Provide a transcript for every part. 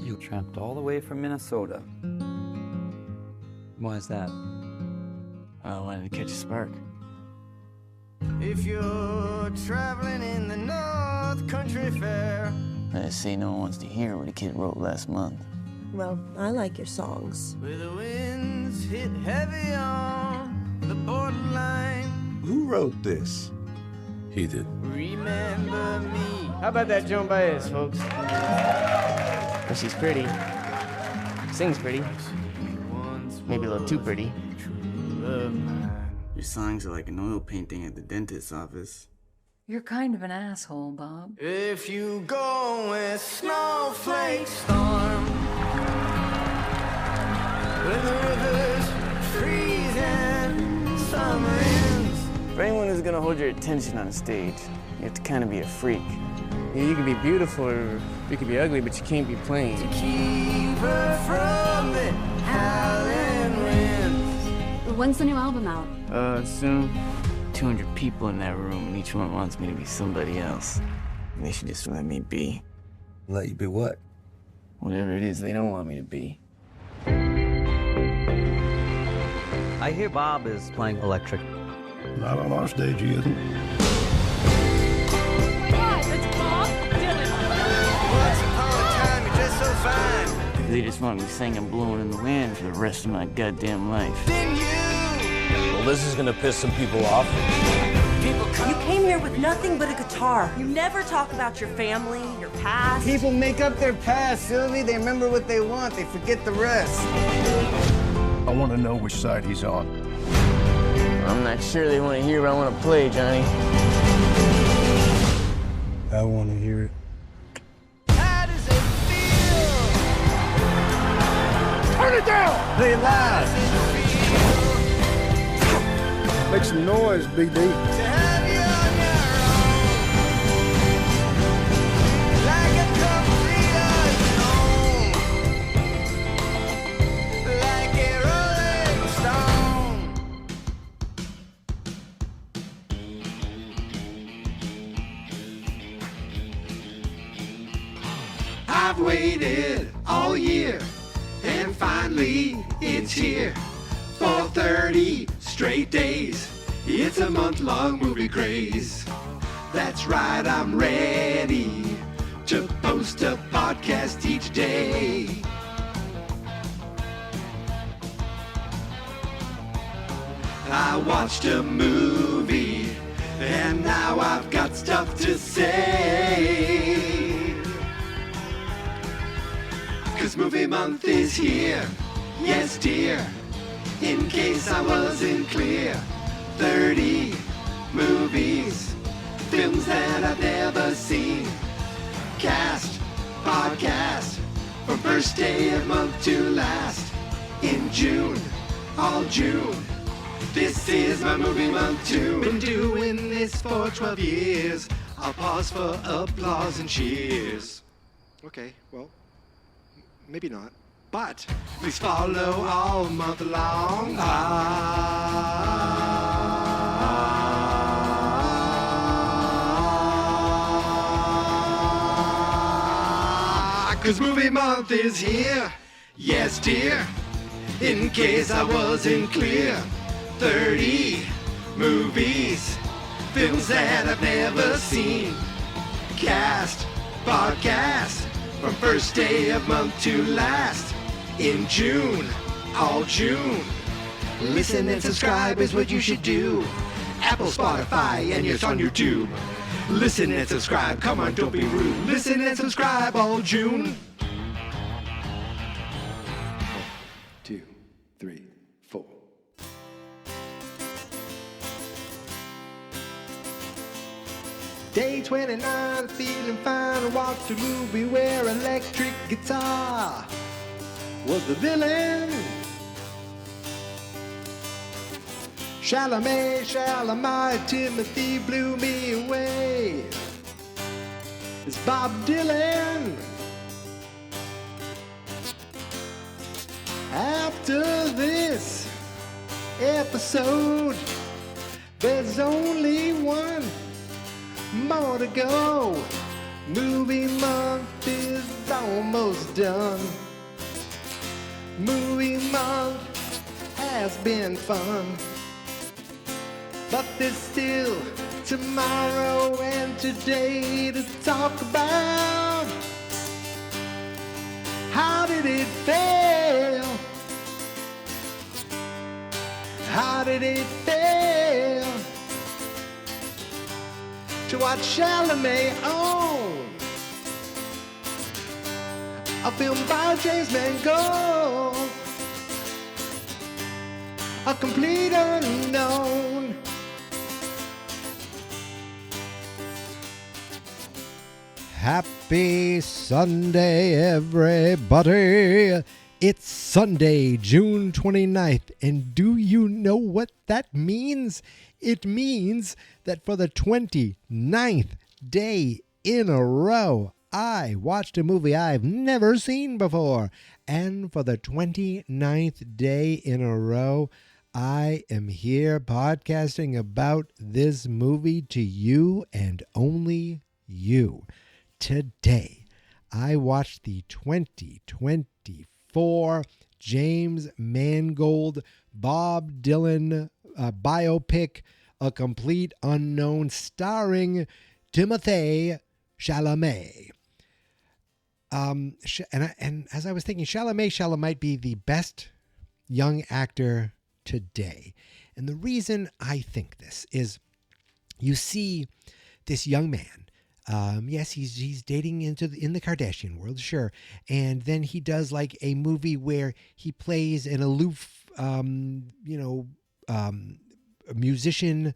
You tramped all the way from Minnesota. Why is that? I wanted to catch a spark. If you're traveling in the North Country Fair. I say no one wants to hear what a kid wrote last month. Well, I like your songs. Where the winds hit heavy on the borderline. Who wrote this? He did. Remember me. How about that Joan Baez, folks? Well, she's pretty. Sings pretty. Maybe a little too pretty. Your songs are like an oil painting at the dentist's office. You're kind of an asshole, Bob. If you go with snowflake storm, when the rivers freeze and summer ends. For anyone who's gonna hold your attention on stage, you have to kind of be a freak. You can be beautiful or you can be ugly, but you can't be plain. To keep her from the howling winds. When's the new album out? Soon. 200 people in that room, and each one wants me to be somebody else. And they should just let me be. Let you be what? Whatever it is they don't want me to be. I hear Bob is playing electric. Not on our stage, he isn't. Once upon a time, you're just so fine. They just want me singing Blowing in the Wind for the rest of my goddamn life. Then you Well, this is gonna piss some people off. You came here with nothing but a guitar. You never talk about your family, your past. People make up their past, Sylvie. They remember what they want. They forget the rest. I want to know which side he's on. I'm not sure they want to hear what I want to play, Johnny. I want to hear it. how does it feel? Turn it down! Play it loud. Make some noise, BD. To have you on your own, like a complete unknown, like a rolling stone. I've waited all year, and finally it's here. For 30 straight days, it's a month-long movie craze. That's right, I'm ready to post a podcast each day. I watched a movie, and now I've got stuff to say. 'Cause movie month is here, yes dear. In case I wasn't clear, 30 movies, films that I've never seen. Cast, podcast, from first day of month to last. In June, all June, this is my movie month too. Been doing this for 12 years. I'll pause for applause and cheers. Okay, well, maybe not. But please follow all month long. 'Cause movie month is here. Yes, dear. In case I wasn't clear, 30 movies, films that I've never seen. Cast, podcast, from first day of month to last. In June, all June. Listen and subscribe is what you should do. Apple, Spotify, and yes, on YouTube. Listen and subscribe, come on, don't be rude. Listen and subscribe all June. 2, 3, 4. Day 29, feeling fine. I watched a movie where electric guitar was the villain. Chalamet, Timothy blew me away. It's Bob Dylan. After this episode, there's only one more to go. Movie month is almost almost done. Movie month has been fun, but there's still tomorrow and today to talk about. How did it fail? How did it fail to watch Chalamet own a film by James Mangold, a complete unknown? Happy Sunday, everybody. It's Sunday, June 29th, and do you know what that means? It means that for the 29th day in a row, I watched a movie I've never seen before. And for the 29th day in a row, I am here podcasting about this movie to you and only you. Today, I watched the 2024 James Mangold Bob Dylan biopic, A Complete Unknown, starring Timothée Chalamet. And as I was thinking, Chalamet might be the best young actor today. And the reason I think this is, you see this young man. Yes, he's dating in the Kardashian world, sure. And then he does like a movie where he plays an aloof, a musician,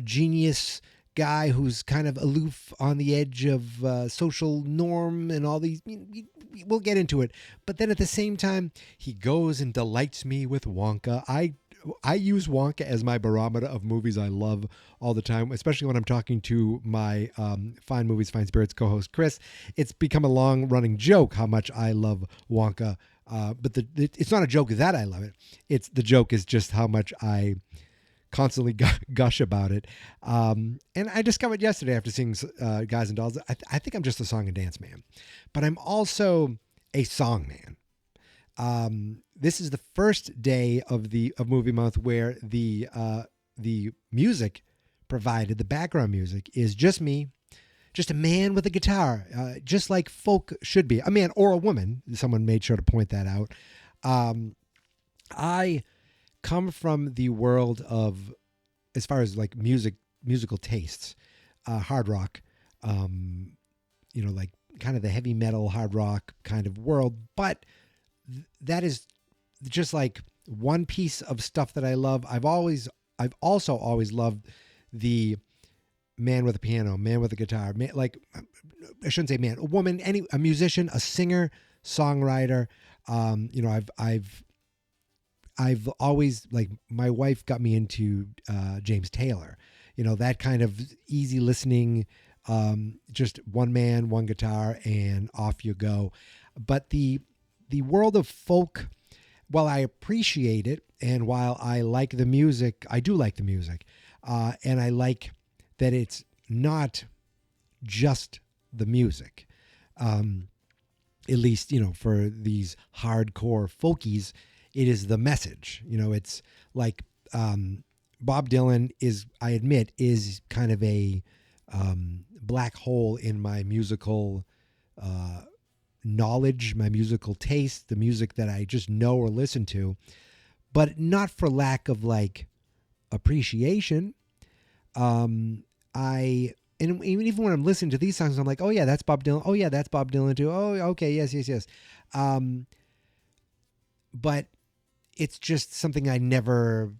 genius guy who's kind of aloof on the edge of social norm and all these. We'll get into it. But then at the same time, he goes and delights me with Wonka. I use Wonka as my barometer of movies I love all the time, especially when I'm talking to my Fine Movies, Fine Spirits co-host, Chris. It's become a long-running joke how much I love Wonka. But it's not a joke that I love it. The joke is just how much I constantly gush about it. And I discovered yesterday after seeing Guys and Dolls, I think I'm just a song and dance man. But I'm also a song man. This is the first day of movie month where the music provided, the background music, is just me, just a man with a guitar, just like folk should be, a man or a woman. Someone made sure to point that out. I come from the world of, as far as like musical tastes, hard rock, like kind of the heavy metal hard rock kind of world, but that is just like one piece of stuff that I love. I've also always loved the man with a piano, man with a guitar, I shouldn't say man, a woman, a musician, a singer, songwriter. I've always, like, my wife got me into James Taylor, that kind of easy listening, just one man, one guitar, and off you go. But the world of folk, while I appreciate it, and while I like the music, I do like the music, and I like that it's not just the music. At least, for these hardcore folkies, it is the message. It's like Bob Dylan I admit, is kind of a black hole in my musical knowledge, my musical taste, the music that I just know or listen to, but not for lack of like appreciation. And even when I'm listening to these songs, I'm like, oh yeah, that's Bob Dylan. Oh yeah, that's Bob Dylan too. Oh, okay, yes. But it's just something I never,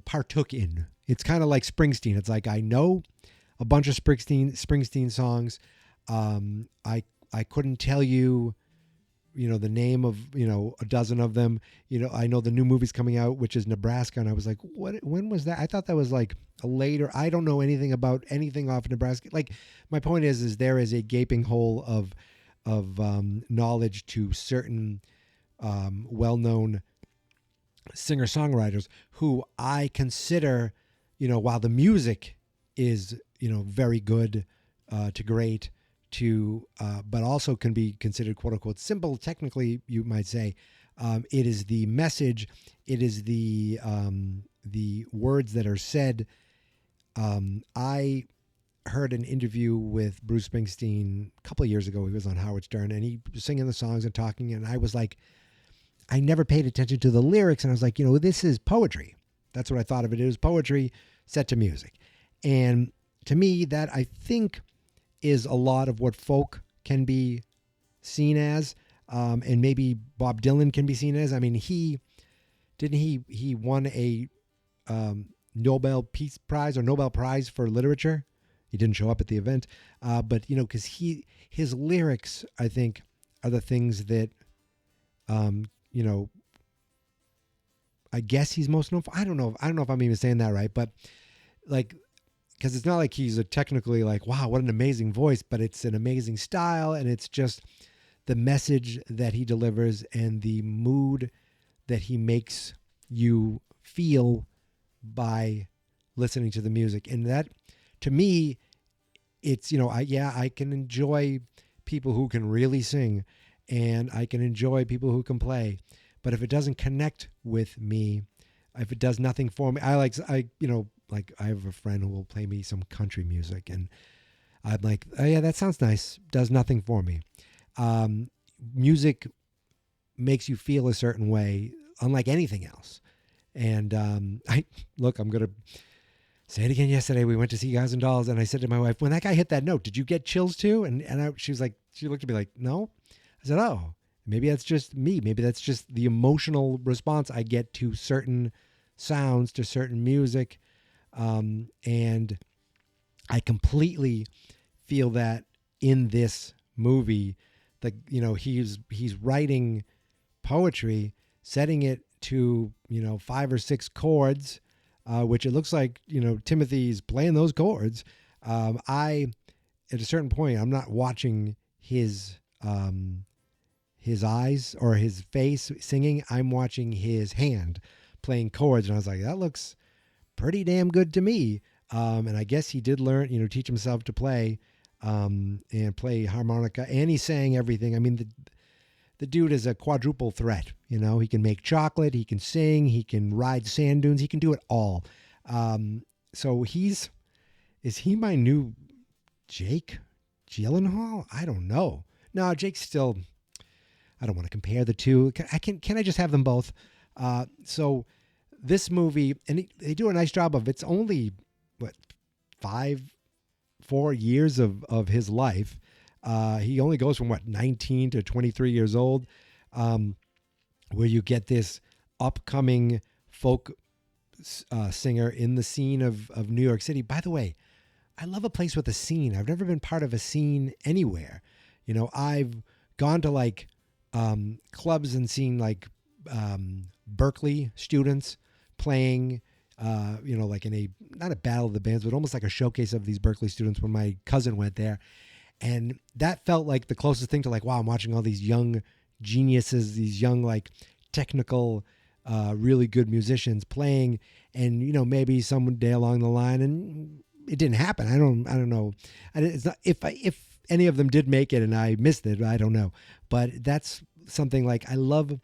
partook in. It's kind of like Springsteen. It's like I know a bunch of Springsteen songs. I couldn't tell you, the name of, a dozen of them. I know the new movie's coming out, which is Nebraska. And I was like, when was that? I thought that was like a later, I don't know anything about anything off Nebraska. Like, my point is there is a gaping hole of knowledge to certain well-known singer-songwriters who I consider, while the music is, very good to great but also can be considered quote unquote simple. Technically, you might say, it is the message. It is the words that are said. I heard an interview with Bruce Springsteen a couple of years ago. He was on Howard Stern, and he was singing the songs and talking, and I was like, I never paid attention to the lyrics, and I was like, this is poetry. That's what I thought of it. It was poetry set to music. And to me, that I think is a lot of what folk can be seen as, and maybe Bob Dylan can be seen as. I mean, he won a Nobel Peace Prize or Nobel Prize for Literature. He didn't show up at the event, but because his lyrics, I think, are the things that, I guess he's most known for. I don't know if I'm even saying that right, but like, because it's not like he's a technically like, wow, what an amazing voice, but it's an amazing style, and it's just the message that he delivers and the mood that he makes you feel by listening to the music. And that, to me, it's, I can enjoy people who can really sing, and I can enjoy people who can play. But if it doesn't connect with me, if it does nothing for me, I have a friend who will play me some country music, and I'm like, oh yeah, that sounds nice. Does nothing for me. Music makes you feel a certain way, unlike anything else. And I'm going to say it again. Yesterday, we went to see Guys and Dolls, and I said to my wife, when that guy hit that note, did you get chills too? She was like, she looked at me like, no. I said, oh, maybe that's just me. Maybe that's just the emotional response I get to certain sounds, to certain music. And I completely feel that in this movie, he's writing poetry, setting it to, 5 or 6 chords, which it looks like, Timothy's playing those chords. At a certain point, I'm not watching his eyes or his face singing. I'm watching his hand playing chords. And I was like, that looks pretty damn good to me. And I guess he did learn, teach himself to play, and play harmonica, and he sang everything. I mean, the dude is a quadruple threat. He can make chocolate, he can sing, he can ride sand dunes, he can do it all. So is he my new Jake Gyllenhaal? I don't know. No, Jake's still, I don't want to compare the two. Can I just have them both? So this movie, and they do a nice job of, it's only, 4 years of his life. He only goes from 19 to 23 years old, where you get this upcoming folk singer in the scene of New York City. By the way, I love a place with a scene. I've never been part of a scene anywhere. I've gone to clubs and seen Berkeley students playing, in a, not a battle of the bands, but almost like a showcase of these Berkeley students when my cousin went there. And that felt like the closest thing to wow, I'm watching all these young geniuses, these young, technical, really good musicians playing, and, maybe someday along the line, and it didn't happen. I don't know. It's not, if any of them did make it and I missed it, I don't know. But that's something I love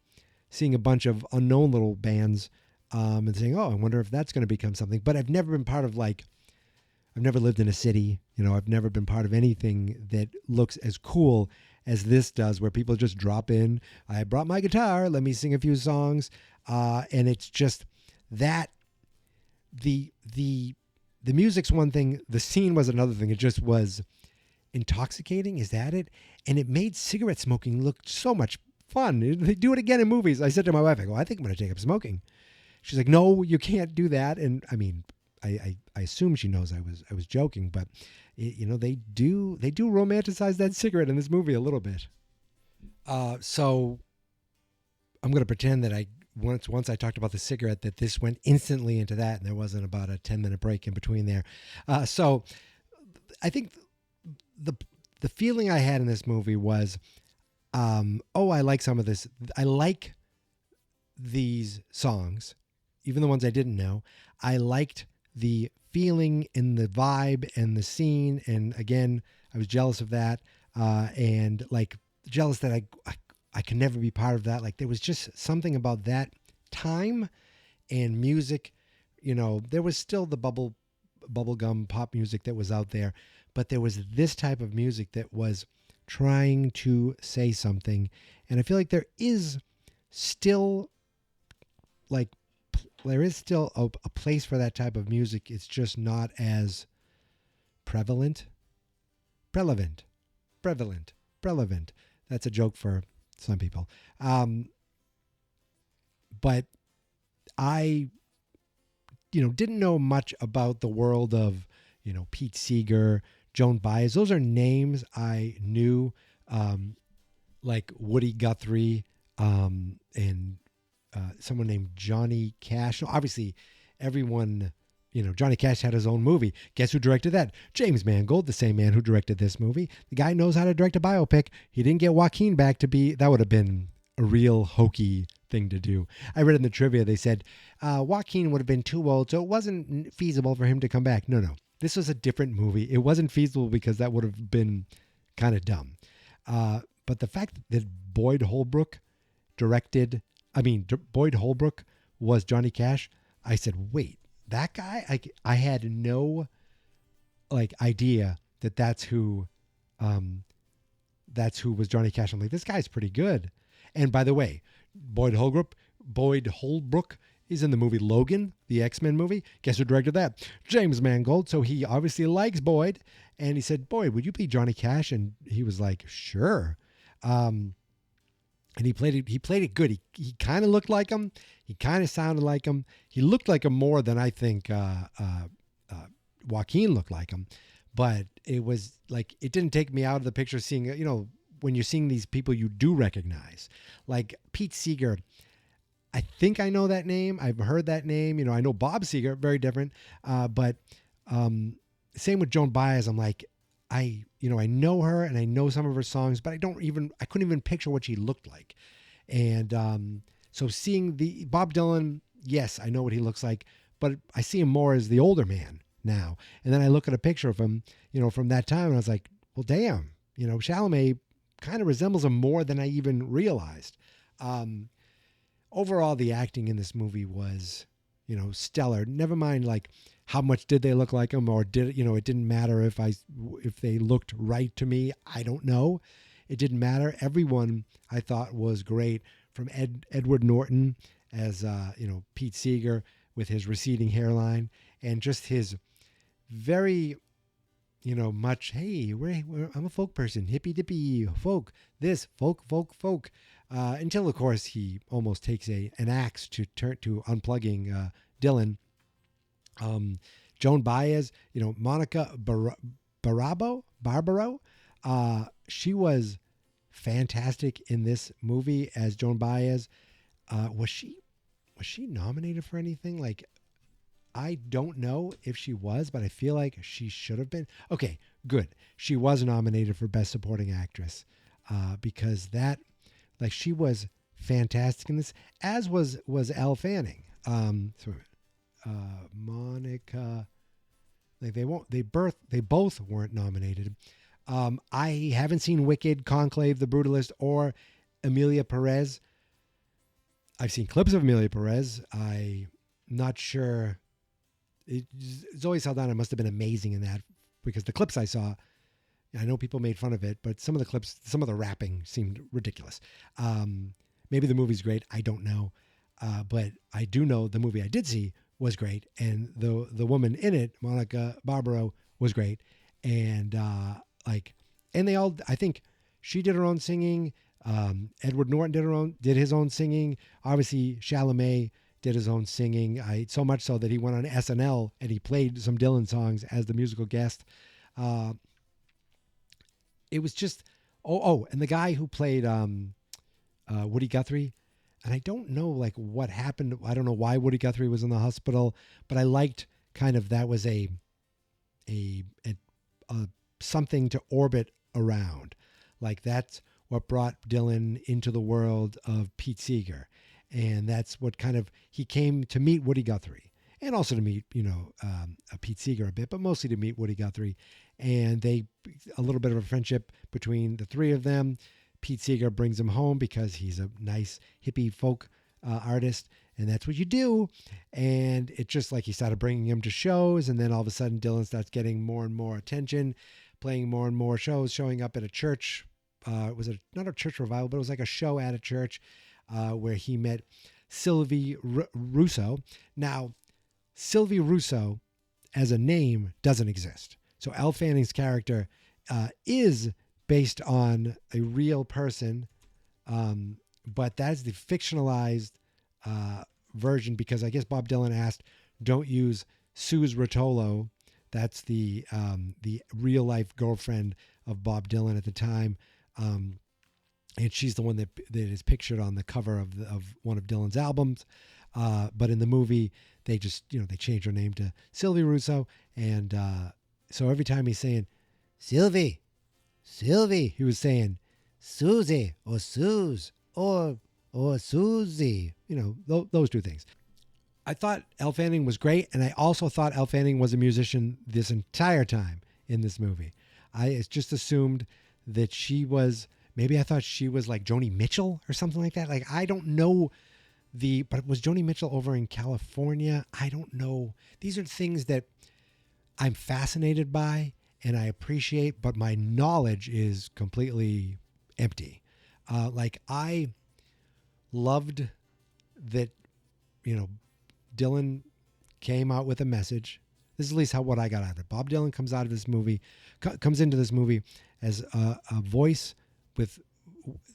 seeing a bunch of unknown little bands, and saying, oh, I wonder if that's going to become something. But I've never been part of I've never lived in a city. I've never been part of anything that looks as cool as this does, where people just drop in. I brought my guitar. Let me sing a few songs. And it's just that the music's one thing. The scene was another thing. It just was intoxicating. Is that it? And it made cigarette smoking look so much fun. They do it again in movies. I said to my wife, I go, I think I'm going to take up smoking. She's like, no, you can't do that. And I mean, I assume she knows I was joking, but they do romanticize that cigarette in this movie a little bit. So I'm going to pretend that once I talked about the cigarette, that this went instantly into that, and there wasn't about a 10-minute break in between there. So I think the feeling I had in this movie was, I like some of this. I like these songs, even the ones I didn't know. I liked the feeling and the vibe and the scene. And again, I was jealous of that. and like jealous that I can never be part of that. Like there was just something about that time and music. You know, there was still the bubblegum pop music that was out there, but there was this type of music that was trying to say something. And I feel like there is still a place for that type of music. It's just not as prevalent. That's a joke for some people. But I, didn't know much about the world of, Pete Seeger, Joan Baez. Those are names I knew, like Woody Guthrie, and someone named Johnny Cash. Obviously, everyone, Johnny Cash had his own movie. Guess who directed that? James Mangold, the same man who directed this movie. The guy knows how to direct a biopic. He didn't get Joaquin back to be, that would have been a real hokey thing to do. I read in the trivia, they said Joaquin would have been too old, so it wasn't feasible for him to come back. No. This was a different movie. It wasn't feasible because that would have been kind of dumb. But the fact that Boyd Holbrook was Johnny Cash, I said, wait, that guy? I had no idea that's who was Johnny Cash. I'm like, this guy's pretty good. And by the way, Boyd Holbrook is in the movie Logan, the X-Men movie. Guess who directed that? James Mangold. So he obviously likes Boyd. And he said, Boyd, would you be Johnny Cash? And he was like, sure. And he played it good. He kind of looked like him. He kind of sounded like him. He looked like him more than I think Joaquin looked like him. But it was like, it didn't take me out of the picture seeing, when you're seeing these people you do recognize. Like Pete Seeger, I think I know that name. I've heard that name. I know Bob Seger, very different. But same with Joan Baez. I'm like, I know her and I know some of her songs, but I couldn't even picture what she looked like. And so seeing the Bob Dylan, yes, I know what he looks like, but I see him more as the older man now. And then I look at a picture of him, from that time, and I was like, well, damn, Chalamet kind of resembles him more than I even realized. Overall, the acting in this movie was, stellar. Never mind, how much did they look like him, or it didn't matter if they looked right to me. I don't know. It didn't matter. Everyone I thought was great, from Edward Norton as Pete Seeger with his receding hairline, and just his very much, hey, I'm a folk person, hippy dippy folk, this folk. Until of course he almost takes an axe to unplugging Dylan. Joan Baez, Monica Barbaro, she was fantastic in this movie as Joan Baez. Was she nominated for anything? I don't know if she was, but I feel like she should have been. Okay, good. She was nominated for Best Supporting Actress because that, she was fantastic in this, as was Elle Fanning. Monica, they both weren't nominated. I haven't seen Wicked, Conclave, The Brutalist, or Emilia Perez. I've seen clips of Emilia Perez. I'm not sure. Zoe Saldana must have been amazing in that, because the clips I saw, I know people made fun of it, but some of the clips, some of the rapping seemed ridiculous. Maybe the movie's great. I don't know. But I do know the movie I did see was great. And the woman in it, Monica Barbaro, was great. And and they all, I think she did her own singing. Edward Norton did his own singing. Obviously Chalamet did his own singing. So much so that he went on SNL and he played some Dylan songs as the musical guest. It was just, and the guy who played Woody Guthrie, and I don't know what happened. I don't know why Woody Guthrie was in the hospital, but I liked kind of that was a something to orbit around. That's what brought Dylan into the world of Pete Seeger. And that's what kind of, he came to meet Woody Guthrie and also to meet, Pete Seeger a bit, but mostly to meet Woody Guthrie. and a little bit of a friendship between the three of them. Pete Seeger brings him home because he's a nice hippie folk artist, and that's what you do. And it's just like he started bringing him to shows, and then all of a sudden Dylan starts getting more and more attention, playing more and more shows, showing up at a church. It was not a church revival, but it was like a show at a church where he met Sylvie Russo. Now, Sylvie Russo as a name doesn't exist. So Elle Fanning's character is based on a real person, but that's the fictionalized version, because I guess Bob Dylan asked, don't use Suze Rotolo. That's the real life girlfriend of Bob Dylan at the time. And she's the one that is pictured on the cover of one of Dylan's albums. But in the movie, they just, they changed her name to Sylvie Russo. And so every time he's saying, Sylvie, he was saying Susie or Suze or Susie, those two things. I thought Elle Fanning was great, and I also thought Elle Fanning was a musician this entire time in this movie. I just assumed that maybe I thought she was like Joni Mitchell or something like that. Like, I don't know but was Joni Mitchell over in California? I don't know. These are things that I'm fascinated by and I appreciate, but my knowledge is completely empty. I loved that, Dylan came out with a message. This is at least what I got out of it. Bob Dylan comes into this movie as a voice with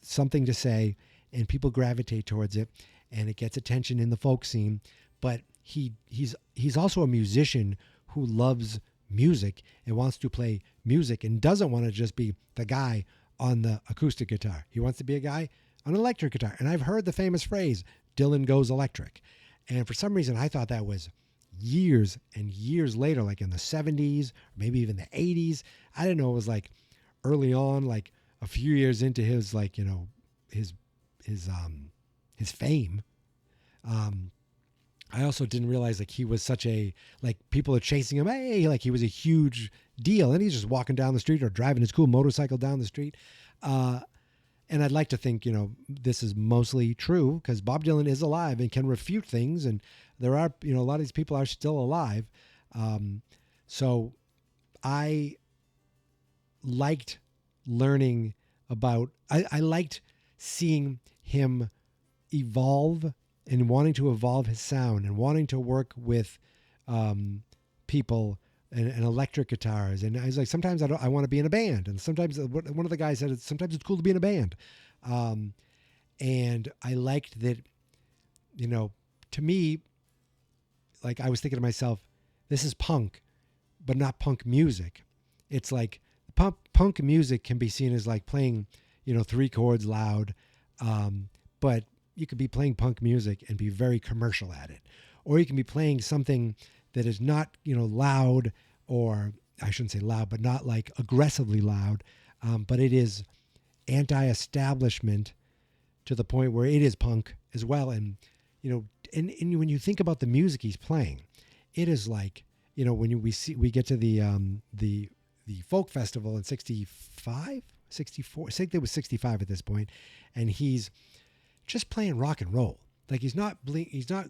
something to say, and people gravitate towards it, and it gets attention in the folk scene. But he's also a musician who loves music and wants to play music and doesn't want to just be the guy on the acoustic guitar. He wants to be a guy on an electric guitar. And I've heard the famous phrase, Dylan goes electric. And for some reason, I thought that was years and years later, like in the 70s, or maybe even the 80s. I didn't know it was like early on, like a few years into his, like, his fame. I also didn't realize like he was such people are chasing him. Hey, like he was a huge deal, and he's just walking down the street or driving his cool motorcycle down the street. And I'd like to think, this is mostly true because Bob Dylan is alive and can refute things. And there are, a lot of these people are still alive. So I liked learning about, I liked seeing him evolve and wanting to evolve his sound and wanting to work with people and electric guitars. And I was like, sometimes I want to be in a band. And sometimes one of the guys said, sometimes it's cool to be in a band. And I liked that, to me, like I was thinking to myself, this is punk, but not punk music. It's like punk music can be seen as like playing, 3 chords loud. But you could be playing punk music and be very commercial at it. Or you can be playing something that is not, loud, or I shouldn't say loud, but not like aggressively loud. But it is anti-establishment to the point where it is punk as well. And, and when you think about the music he's playing, it is like, when we get to the folk festival in 65, 64, I think there was 65 at this point, and he's just playing rock and roll. Like he's not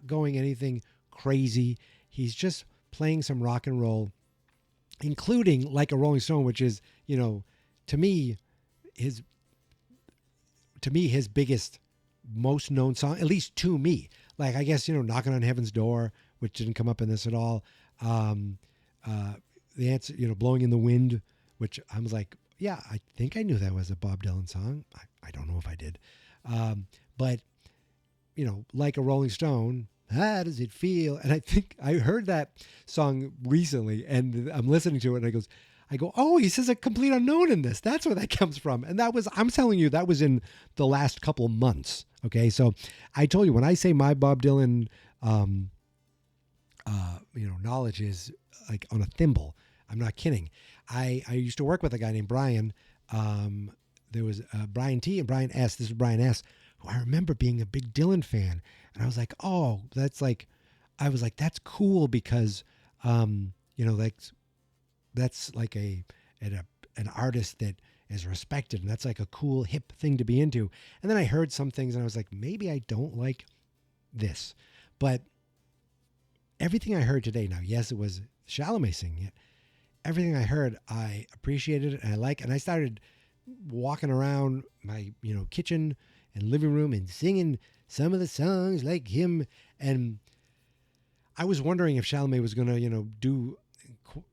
going anything crazy. He's just playing some rock and roll, including Like a Rolling Stone, which is, to me his biggest, most known song, at least to me. Like, I guess, Knocking on Heaven's Door, which didn't come up in this at all. The answer, Blowing in the Wind, which I was like, yeah, I think I knew that was a Bob Dylan song. I don't know if I did. But, Like a Rolling Stone, how does it feel? And I think I heard that song recently, and I'm listening to it, and I go, oh, he says a complete unknown in this. That's where that comes from. And I'm telling you, that was in the last couple months. Okay. So I told you, when I say my Bob Dylan, knowledge is like on a thimble, I'm not kidding. I used to work with a guy named Brian. There was Brian T and Brian S. This is Brian S., who I remember being a big Dylan fan. And I was like, oh, that's cool because, that's like an artist that is respected, and that's like a cool hip thing to be into. And then I heard some things and I was like, maybe I don't like this. But everything I heard today, now yes, it was Chalamet singing it. Everything I heard, I appreciated it and I like, and I started walking around my kitchen and living room and singing some of the songs like him. And I was wondering if Chalamet was going to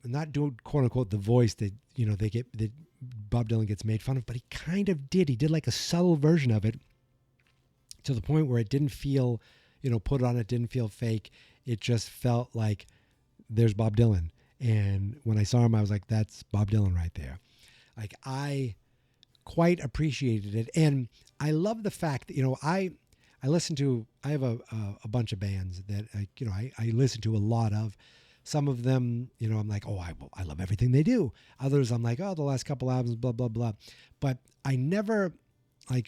not do quote unquote the voice that that Bob Dylan gets made fun of, but he kind of did. He did like a subtle version of it to the point where it didn't feel put on, it didn't feel fake. It just felt like there's Bob Dylan. And when I saw him, I was like, that's Bob Dylan right there. Like, I quite appreciated it. And I love the fact that, I have a bunch of bands that I listen to a lot of. Some of them, I'm like, oh, I love everything they do. Others, I'm like, oh, the last couple albums, blah, blah, blah. But I never, I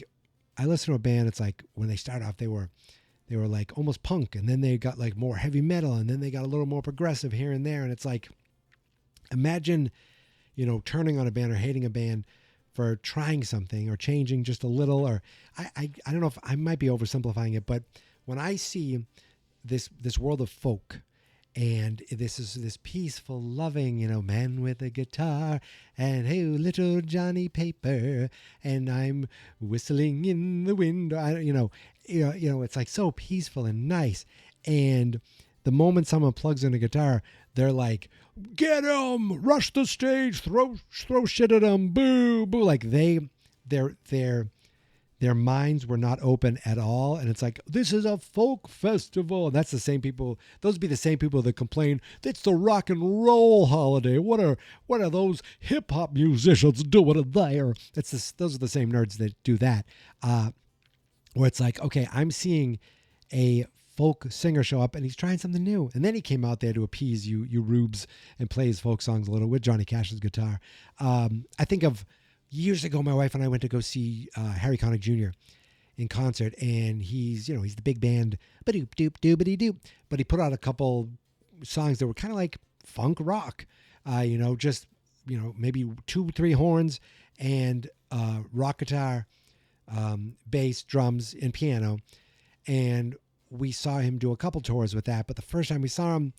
listen to a band, it's like when they start off, they were like almost punk, and then they got like more heavy metal, and then they got a little more progressive here and there. And it's like, imagine, turning on a band or hating a band for trying something or changing just a little, or I don't know if I might be oversimplifying it, but when I see this world of folk, and this is this peaceful, loving, man with a guitar, and hey, little Johnny Paper, and I'm whistling in the wind. It's like so peaceful and nice. And the moment someone plugs in a guitar, they're like, "Get 'em, rush the stage, throw shit at 'em, boo, boo!" Like their minds were not open at all. And it's like, this is a folk festival. And that's the same people. Those would be the same people that complain, it's the rock and roll holiday. What are those hip hop musicians doing there? Those are the same nerds that do that. Where it's like, okay, I'm seeing a folk singer show up and he's trying something new. And then he came out there to appease you rubes and play his folk songs a little with Johnny Cash's guitar. I think of years ago, my wife and I went to go see Harry Connick Jr. in concert, and he's the big band, ba-doop doop doobity doop, but he put out a couple songs that were kind of like funk rock, maybe 2-3 horns and rock guitar, bass, drums, and piano. And we saw him do a couple tours with that, but the first time we saw him,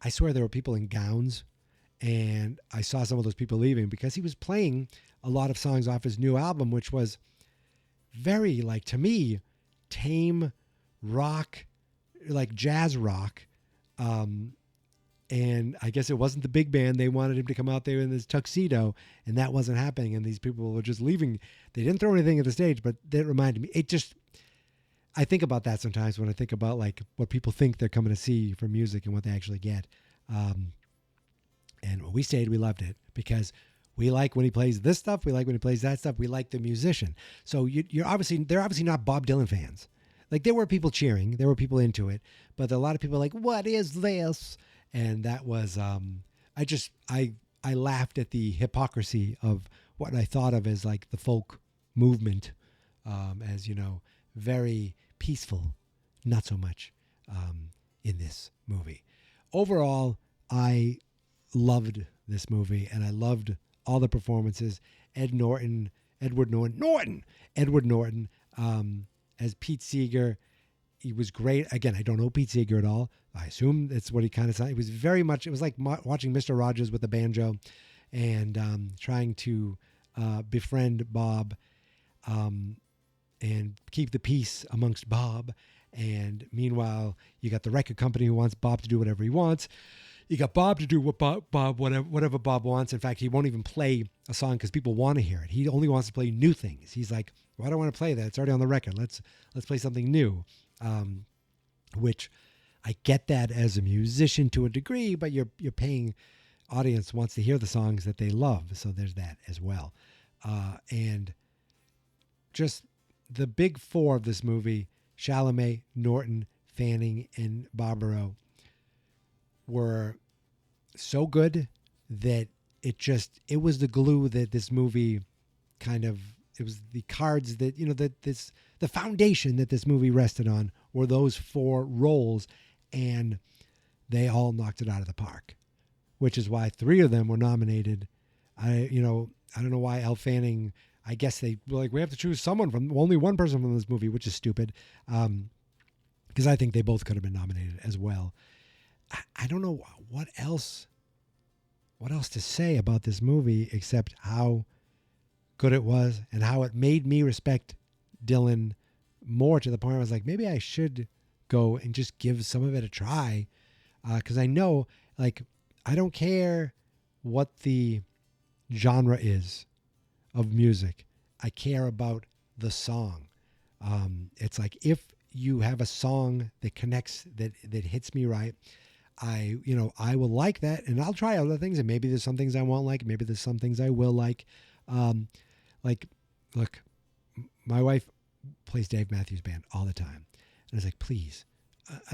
I swear there were people in gowns, and I saw some of those people leaving because he was playing a lot of songs off his new album, which was very, like, to me, tame rock, like jazz rock. And I guess it wasn't the big band. They wanted him to come out there in this tuxedo, and that wasn't happening. And these people were just leaving. They didn't throw anything at the stage, but that reminded me. I think about that sometimes when I think about like what people think they're coming to see for music and what they actually get. And when we stayed, we loved it because we like when he plays this stuff. We like when he plays that stuff. We like the musician. So they're obviously not Bob Dylan fans. Like, there were people cheering, there were people into it, but a lot of people are like, what is this? And that was, I laughed at the hypocrisy of what I thought of as like the folk movement, as, very peaceful, not so much in this movie. Overall, I loved this movie, and I loved all the performances. Edward Norton as Pete Seeger. He was great. Again, I don't know Pete Seeger at all. I assume that's what he kind of sounded. It was like watching Mr. Rogers with the banjo and trying to befriend Bob and keep the peace amongst Bob. And meanwhile, you got the record company who wants Bob to do whatever he wants. You got Bob to do whatever Bob wants. In fact, he won't even play a song because people want to hear it. He only wants to play new things. He's like, why do I want to play that? It's already on the record. Let's play something new. Which I get that as a musician to a degree, but you're paying audience wants to hear the songs that they love. So there's that as well. And just the big four of this movie, Chalamet, Norton, Fanning, and Barbaro, were so good that it was the glue that this movie it was the cards that, the foundation that this movie rested on were those four roles, and they all knocked it out of the park, which is why 3 of them were nominated I don't know why Elle Fanning. I guess they were like, we have to choose only one person from this movie, which is stupid. Because I think they both could have been nominated as well. I don't know what else to say about this movie except how good it was and how it made me respect Dylan more, to the point where I was like, maybe I should go and just give some of it a try. Because I know, like, I don't care what the genre is of music. I care about the song. It's like, if you have a song that connects, that hits me right, I will like that, and I'll try other things, and maybe there's some things I won't like, maybe there's some things I will like. Like, look, my wife plays Dave Matthews Band all the time, and I was like, please,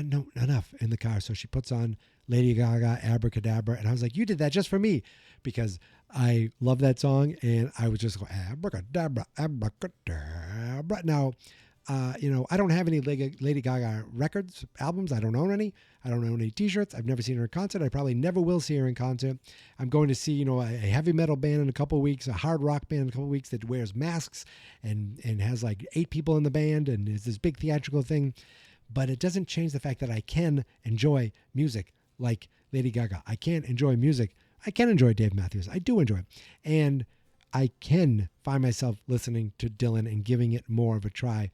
no, enough in the car. So she puts on Lady Gaga, Abracadabra, and I was like, you did that just for me, because I love that song, and I was just going, Abracadabra, Abracadabra. Now, I don't have any Lady Gaga records, albums. I don't own any. I don't own any T-shirts. I've never seen her in concert. I probably never will see her in concert. I'm going to see, a heavy metal band in a couple of weeks, a hard rock band in a couple of weeks that wears masks and has like 8 people in the band and is this big theatrical thing. But it doesn't change the fact that I can enjoy music like Lady Gaga. I can't enjoy music. I can enjoy Dave Matthews. I do enjoy it. And I can find myself listening to Dylan and giving it more of a try.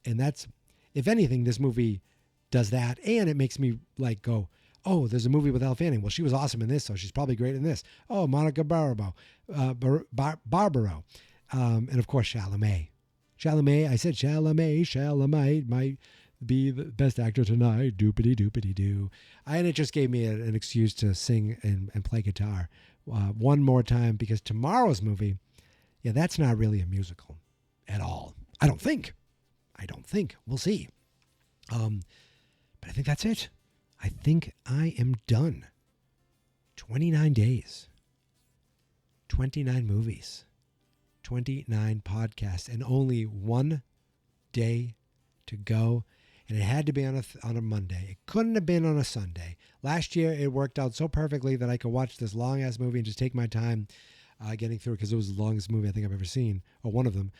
And that's, if anything, this movie does that. And it makes me like go, oh, there's a movie with Elle Fanning. Well, she was awesome in this, so she's probably great in this. Oh, Monica Barbaro. And of course, Chalamet. I said Chalamet might be the best actor tonight. Doopity doopity doo. And it just gave me an excuse to sing and play guitar one more time, because tomorrow's movie, that's not really a musical at all. I don't think. We'll see. But I think that's it. I think I am done. 29 days. 29 movies. 29 podcasts. And only one day to go. And it had to be on a Monday. It couldn't have been on a Sunday. Last year, it worked out so perfectly that I could watch this long-ass movie and just take my time getting through it, because it was the longest movie I think I've ever seen, or one of them.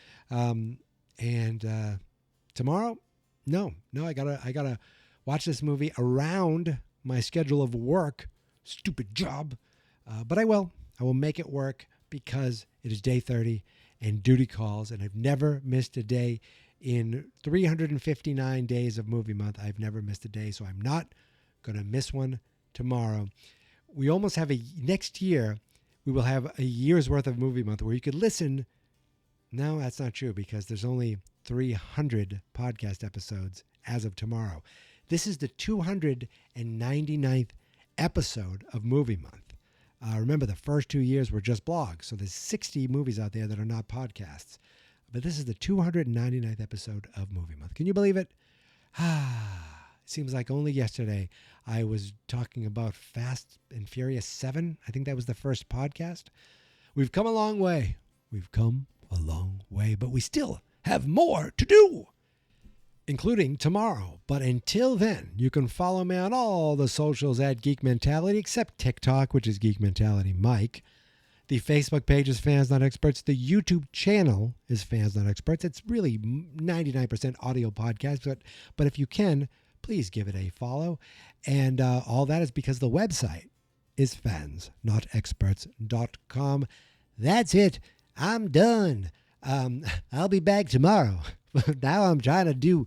Tomorrow, no, I gotta watch this movie around my schedule of work. Stupid job, but I will make it work, because it is day 30 and duty calls, and I've never missed a day in 359 days of movie month. I've never missed a day, so I'm not gonna miss one tomorrow. We almost have next year. We will have a year's worth of movie month where you could listen. No, that's not true, because there's only 300 podcast episodes as of tomorrow. This is the 299th episode of Movie Month. Remember, the first 2 years were just blogs, so there's 60 movies out there that are not podcasts. But this is the 299th episode of Movie Month. Can you believe it? Seems like only yesterday I was talking about Fast and Furious 7. I think that was the first podcast. We've come a long way. But we still have more to do, including tomorrow. But until then, you can follow me on all the socials at Geek Mentality, except TikTok, which is Geek Mentality Mike. The Facebook page is Fans Not Experts. The YouTube channel is Fans Not Experts. It's really 99% audio podcast, but if you can, please give it a follow. And all that is because the website is fansnotexperts.com. That's it. I'm done. I'll be back tomorrow. Now I'm doing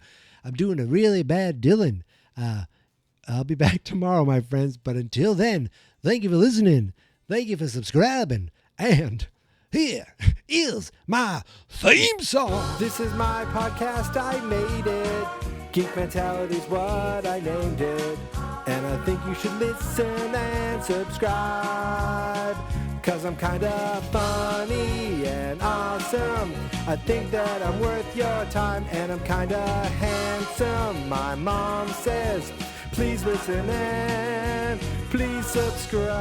a really bad Dylan. I'll be back tomorrow, my friends. But until then, thank you for listening. Thank you for subscribing. And here is my theme song. This is my podcast. I made it. Geek Mentality's what I named it. And I think you should listen and subscribe. 'Cause I'm kinda funny and awesome. I think that I'm worth your time, and I'm kinda handsome. My mom says, please listen and please subscribe.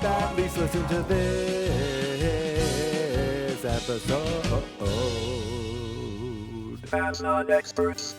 At least listen to this episode. Fans Not Experts.